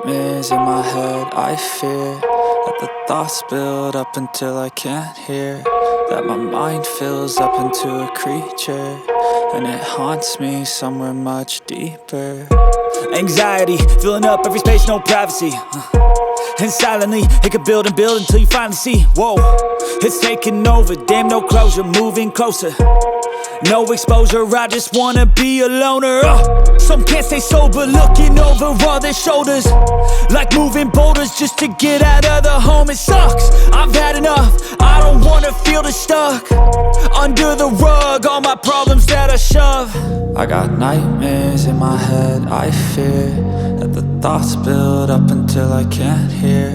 nightmares in my head. I fear that the thoughts build up until I can't hear, that my mind fills up into a creature, and it haunts me somewhere much deeper. Anxiety, filling up every space, no privacy. And silently, it could build and build until you finally see, whoa, it's taking over, damn, no closure, moving closer. No exposure, I just wanna be a loner. Some can't stay sober, looking over all their shoulders, like moving boulders just to get out of the home. It sucks, I've had enough, I don't wanna feel the stuck under the rug, all my problems that I shove. I got nightmares in my head. I fear that the thoughts build up until I can't hear,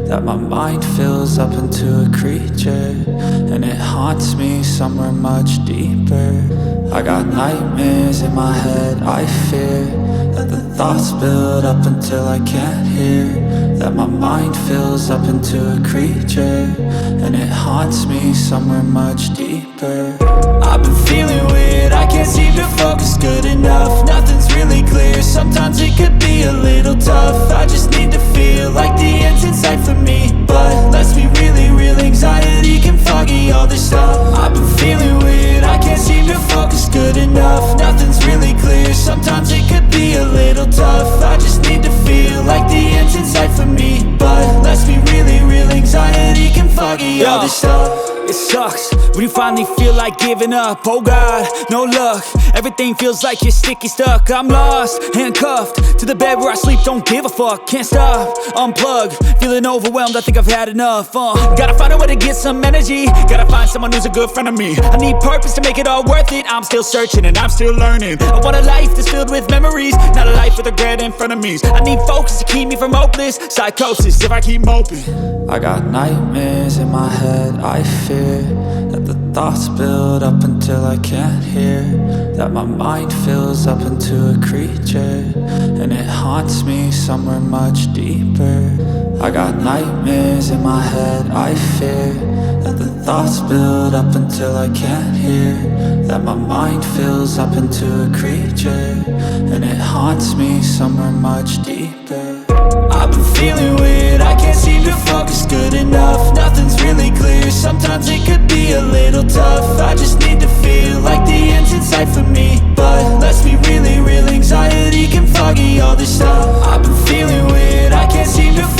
that my mind fills up into a creature, and it haunts me somewhere much deeper. I got nightmares in my head. I fear that the thoughts build up until I can't hear, that my mind fills up into a creature, and it haunts me somewhere much deeper. I've been feeling weird, I can't seem to focus good enough. Nothing's really clear, sometimes it could be a little tough. I just need to feel like the end's in sight for me, but let's be really real, anxiety can foggy all this stuff. I've been feeling weird, I can't seem to focus good enough. Nothing's really clear, sometimes it could be a little tough. I just need to feel like the end's in sight for me, but let's be really real, anxiety can foggy all this stuff. It sucks when you finally feel like giving up. Oh God, no luck, everything feels like you're sticky stuck. I'm lost, handcuffed to the bed where I sleep, don't give a fuck. Can't stop, unplug, feeling overwhelmed, I think I've had enough. Gotta find a way to get some energy, gotta find someone who's a good friend of me. I need purpose to make it all worth it, I'm still searching and I'm still learning. I want a life that's filled with memories, not a life with regret and frenemies. I need focus to keep me from hopeless psychosis if I keep moping. I got nightmares in my head. I fear that the thoughts build up until I can't hear, that my mind fills up into a creature, and it haunts me somewhere much deeper. I got nightmares in my head. I fear that the thoughts build up until I can't hear, that my mind fills up into a creature, and it haunts me somewhere much deeper. I've been feeling weird, I can't seem to focus good enough. Nothing's really clear, sometimes it could be a little tough. I just need to feel like the end's in sight for me,